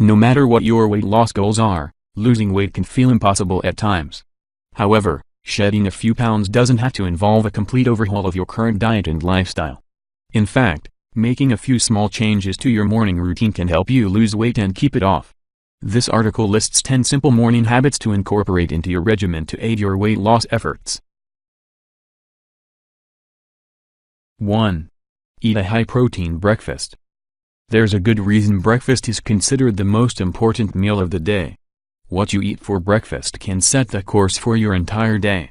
No matter what your weight loss goals are, losing weight can feel impossible at times. However, shedding a few pounds doesn't have to involve a complete overhaul of your current diet and lifestyle. In fact, making a few small changes to your morning routine can help you lose weight and keep it off. This article lists 10 simple morning habits to incorporate into your regimen to aid your weight loss efforts. 1. Eat a high-protein breakfast. There's a good reason breakfast is considered the most important meal of the day. What you eat for breakfast can set the course for your entire day.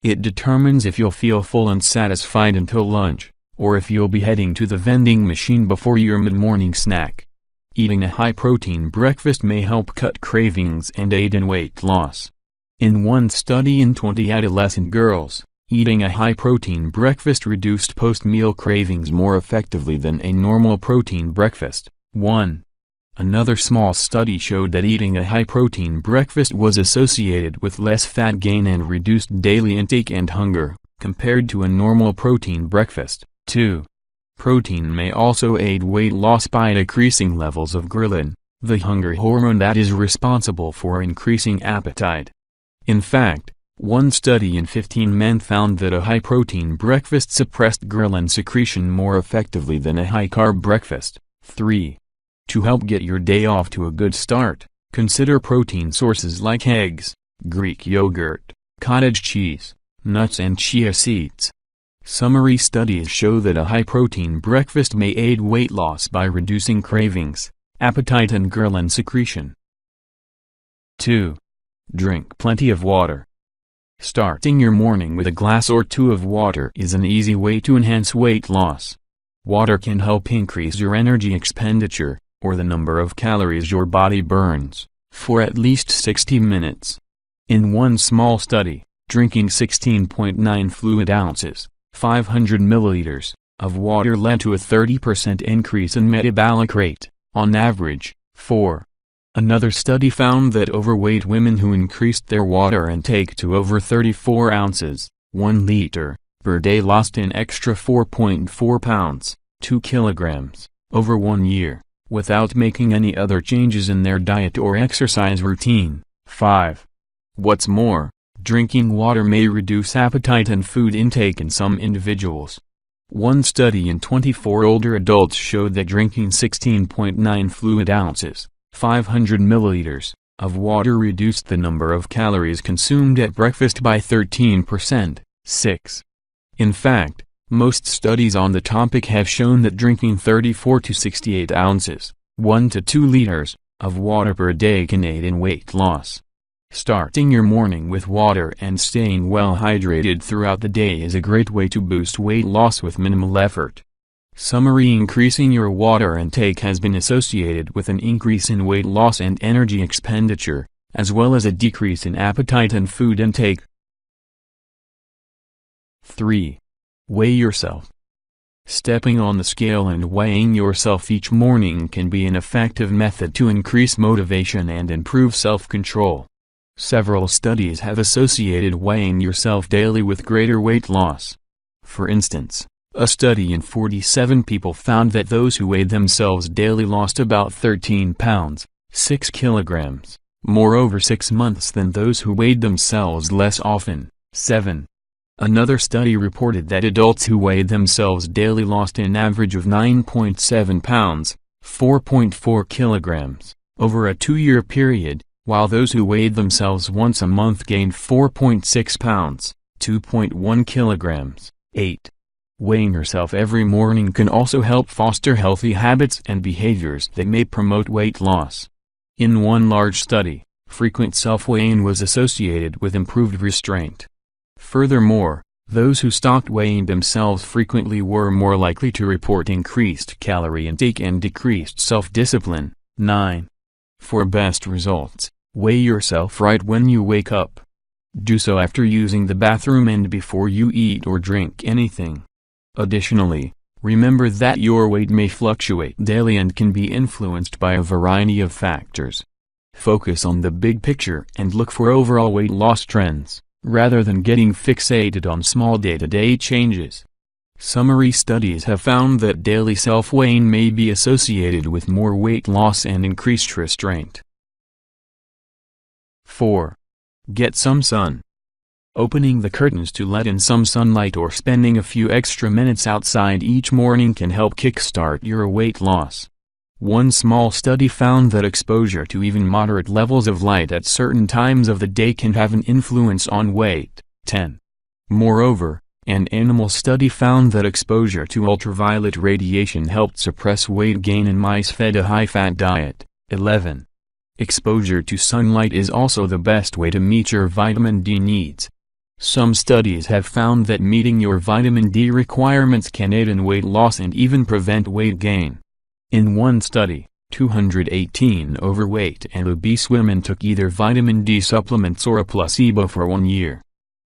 It determines if you'll feel full and satisfied until lunch, or if you'll be heading to the vending machine before your mid-morning snack. Eating a high-protein breakfast may help cut cravings and aid in weight loss. In one study in 20 adolescent girls, eating a high-protein breakfast reduced post-meal cravings more effectively than a normal protein breakfast. 1. Another small study showed that eating a high-protein breakfast was associated with less fat gain and reduced daily intake and hunger, compared to a normal protein breakfast. 2. Protein may also aid weight loss by decreasing levels of ghrelin, the hunger hormone that is responsible for increasing appetite. In fact, one study in 15 men found that a high-protein breakfast suppressed ghrelin secretion more effectively than a high-carb breakfast. 3. To help get your day off to a good start, consider protein sources like eggs, Greek yogurt, cottage cheese, nuts and chia seeds. Summary studies show that a high-protein breakfast may aid weight loss by reducing cravings, appetite and ghrelin secretion. 2. Drink plenty of water. Starting your morning with a glass or two of water is an easy way to enhance weight loss. Water can help increase your energy expenditure, or the number of calories your body burns, for at least 60 minutes. In one small study, drinking 16.9 fluid ounces, 500 milliliters, of water led to a 30% increase in metabolic rate, on average. 4. Another study found that overweight women who increased their water intake to over 34 ounces, 1 liter, per day lost an extra 4.4 pounds, 2 kilograms, over 1 year, without making any other changes in their diet or exercise routine. 5. What's more, drinking water may reduce appetite and food intake in some individuals. One study in 24 older adults showed that drinking 16.9 fluid ounces, 500 milliliters, of water reduced the number of calories consumed at breakfast by 13%. 6. In fact, most studies on the topic have shown that drinking 34 to 68 ounces, 1 to 2 liters, of water per day can aid in weight loss. Starting your morning with water and staying well hydrated throughout the day is a great way to boost weight loss with minimal effort. Summary: increasing your water intake has been associated with an increase in weight loss and energy expenditure, as well as a decrease in appetite and food intake. 3. Weigh yourself. Stepping on the scale and weighing yourself each morning can be an effective method to increase motivation and improve self-control. Several studies have associated weighing yourself daily with greater weight loss. For instance, a study in 47 people found that those who weighed themselves daily lost about 13 pounds, 6 kilograms, more over 6 months than those who weighed themselves less often. 7. Another study reported that adults who weighed themselves daily lost an average of 9.7 pounds, 4.4 kilograms, over a 2-year period, while those who weighed themselves once a month gained 4.6 pounds, 2.1 kilograms. 8. Weighing yourself every morning can also help foster healthy habits and behaviors that may promote weight loss. In one large study, frequent self-weighing was associated with improved restraint. Furthermore, those who stopped weighing themselves frequently were more likely to report increased calorie intake and decreased self-discipline. 9. For best results, weigh yourself right when you wake up. Do so after using the bathroom and before you eat or drink anything. Additionally, remember that your weight may fluctuate daily and can be influenced by a variety of factors. Focus on the big picture and look for overall weight loss trends, rather than getting fixated on small day-to-day changes. Summary studies have found that daily self-weighing may be associated with more weight loss and increased restraint. 4. Get some sun. Opening the curtains to let in some sunlight or spending a few extra minutes outside each morning can help kickstart your weight loss. One small study found that exposure to even moderate levels of light at certain times of the day can have an influence on weight. 10. Moreover, an animal study found that exposure to ultraviolet radiation helped suppress weight gain in mice fed a high-fat diet. 11. Exposure to sunlight is also the best way to meet your vitamin D needs. Some studies have found that meeting your vitamin D requirements can aid in weight loss and even prevent weight gain. In one study, 218 overweight and obese women took either vitamin D supplements or a placebo for 1 year.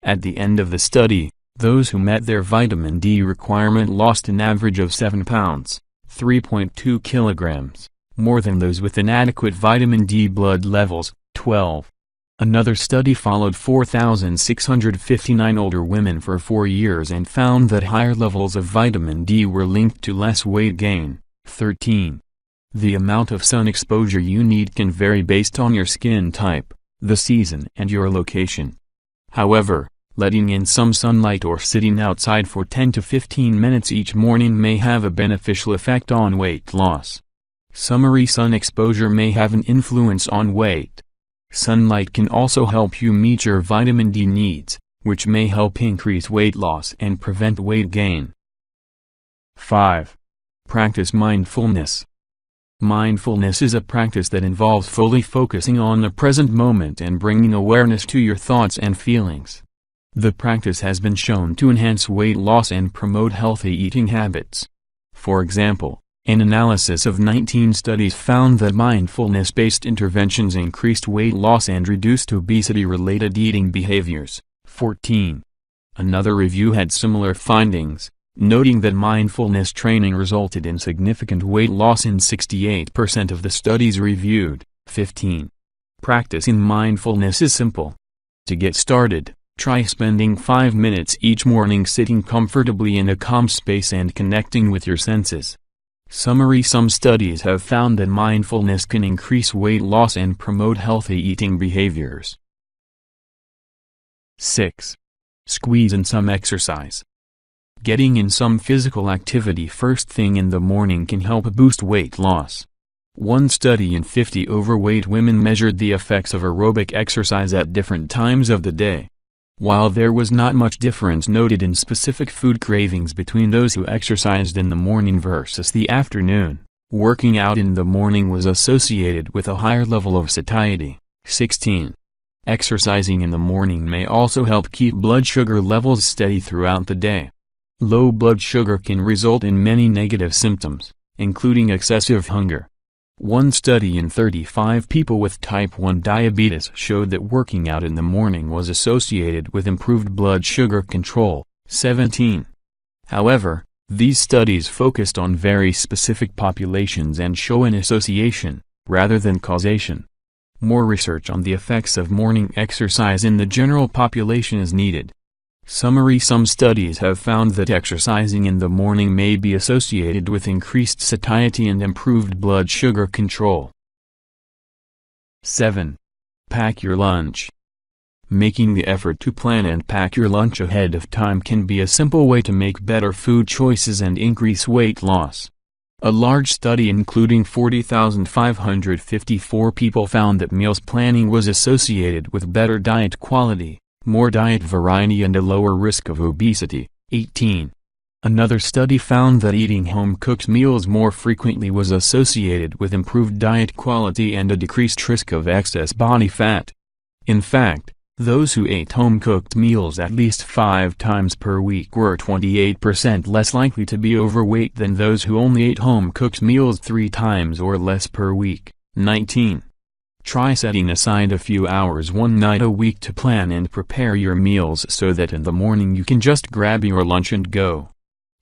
At the end of the study, those who met their vitamin D requirement lost an average of 7 pounds, 3.2 kilograms, more than those with inadequate vitamin D blood levels. 12. Another study followed 4,659 older women for 4 years and found that higher levels of vitamin D were linked to less weight gain. 13. The amount of sun exposure you need can vary based on your skin type, the season and your location. However, letting in some sunlight or sitting outside for 10 to 15 minutes each morning may have a beneficial effect on weight loss. Summary: sun exposure may have an influence on weight. Sunlight can also help you meet your vitamin D needs, which may help increase weight loss and prevent weight gain. 5. Practice mindfulness. Mindfulness is a practice that involves fully focusing on the present moment and bringing awareness to your thoughts and feelings. The practice has been shown to enhance weight loss and promote healthy eating habits. For example, an analysis of 19 studies found that mindfulness-based interventions increased weight loss and reduced obesity-related eating behaviors. 14. Another review had similar findings, noting that mindfulness training resulted in significant weight loss in 68% of the studies reviewed. 15. Practicing mindfulness is simple. To get started, try spending 5 minutes each morning sitting comfortably in a calm space and connecting with your senses. Summary: some studies have found that mindfulness can increase weight loss and promote healthy eating behaviors. 6. Squeeze in some exercise. Getting in some physical activity first thing in the morning can help boost weight loss. One study in 50 overweight women measured the effects of aerobic exercise at different times of the day. While there was not much difference noted in specific food cravings between those who exercised in the morning versus the afternoon, working out in the morning was associated with a higher level of satiety. 16. Exercising in the morning may also help keep blood sugar levels steady throughout the day. Low blood sugar can result in many negative symptoms, including excessive hunger. One study in 35 people with type 1 diabetes showed that working out in the morning was associated with improved blood sugar control. 17. However, these studies focused on very specific populations and show an association, rather than causation. More research on the effects of morning exercise in the general population is needed. Summary: some studies have found that exercising in the morning may be associated with increased satiety and improved blood sugar control. 7. Pack your lunch. Making the effort to plan and pack your lunch ahead of time can be a simple way to make better food choices and increase weight loss. A large study including 40,554 people found that meals planning was associated with better diet quality, more diet variety and a lower risk of obesity. 18. Another study found that eating home-cooked meals more frequently was associated with improved diet quality and a decreased risk of excess body fat. In fact, those who ate home-cooked meals at least 5 times per week were 28% less likely to be overweight than those who only ate home-cooked meals 3 times or less per week. 19. Try setting aside a few hours one night a week to plan and prepare your meals so that in the morning you can just grab your lunch and go.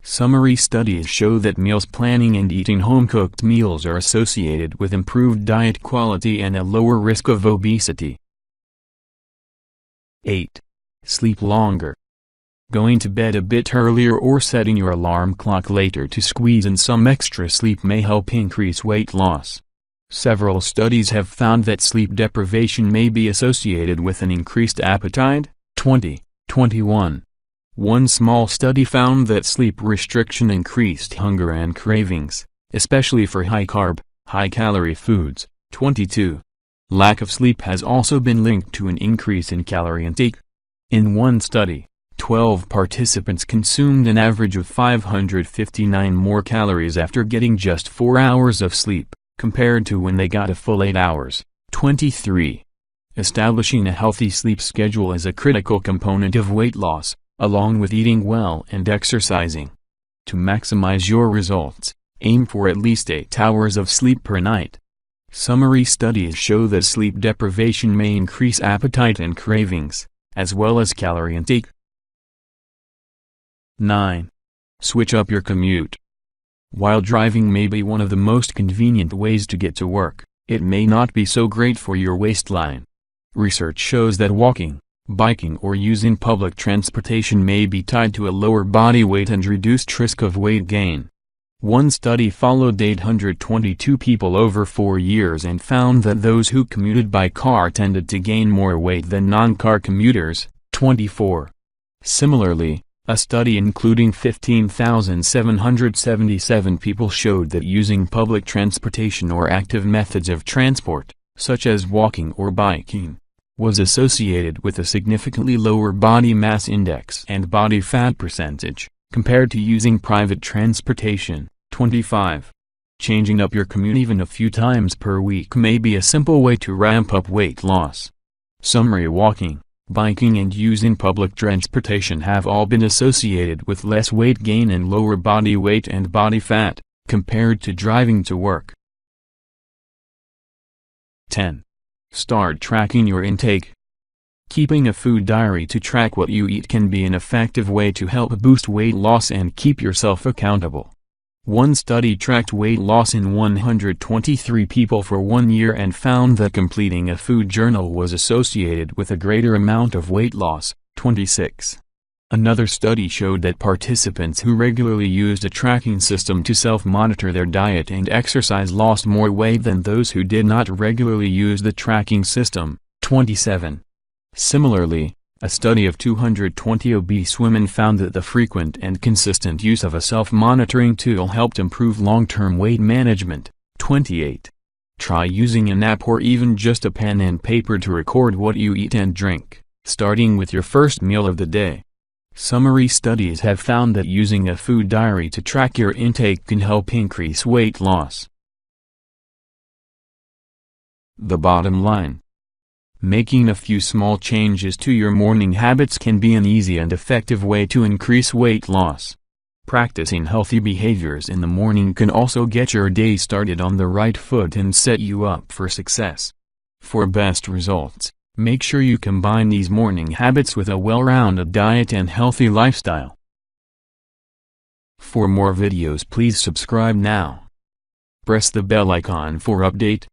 Summary: studies show that meals planning and eating home-cooked meals are associated with improved diet quality and a lower risk of obesity. 8. Sleep longer. Going to bed a bit earlier or setting your alarm clock later to squeeze in some extra sleep may help increase weight loss. Several studies have found that sleep deprivation may be associated with an increased appetite. 2021. One small study found that sleep restriction increased hunger and cravings, especially for high-carb, high-calorie foods. 22. Lack of sleep has also been linked to an increase in calorie intake. In one study, 12 participants consumed an average of 559 more calories after getting just 4 hours of sleep, compared to when they got a full 8 hours. 23. Establishing a healthy sleep schedule is a critical component of weight loss, along with eating well and exercising. To maximize your results, aim for at least 8 hours of sleep per night. Summary studies show that sleep deprivation may increase appetite and cravings, as well as calorie intake. 9. Switch up your commute. While driving may be one of the most convenient ways to get to work, it may not be so great for your waistline. Research shows that walking, biking or using public transportation may be tied to a lower body weight and reduced risk of weight gain. One study followed 822 people over 4 years and found that those who commuted by car tended to gain more weight than non-car commuters. 24. Similarly, a study including 15,777 people showed that using public transportation or active methods of transport, such as walking or biking, was associated with a significantly lower body mass index and body fat percentage, compared to using private transportation. 25. Changing up your commute even a few times per week may be a simple way to ramp up weight loss. Summary: walking, biking and using public transportation have all been associated with less weight gain and lower body weight and body fat, compared to driving to work. 10. Start tracking your intake. Keeping a food diary to track what you eat can be an effective way to help boost weight loss and keep yourself accountable. One study tracked weight loss in 123 people for 1 year and found that completing a food journal was associated with a greater amount of weight loss. 26. Another study showed that participants who regularly used a tracking system to self-monitor their diet and exercise lost more weight than those who did not regularly use the tracking system. 27. Similarly, a study of 220 obese women found that the frequent and consistent use of a self-monitoring tool helped improve long-term weight management. 28. Try using an app or even just a pen and paper to record what you eat and drink, starting with your first meal of the day. Summary studies have found that using a food diary to track your intake can help increase weight loss. The bottom line: making a few small changes to your morning habits can be an easy and effective way to increase weight loss. Practicing healthy behaviors in the morning can also get your day started on the right foot and set you up for success. For best results, make sure you combine these morning habits with a well-rounded diet and healthy lifestyle. For more videos, please subscribe now. Press the bell icon for update.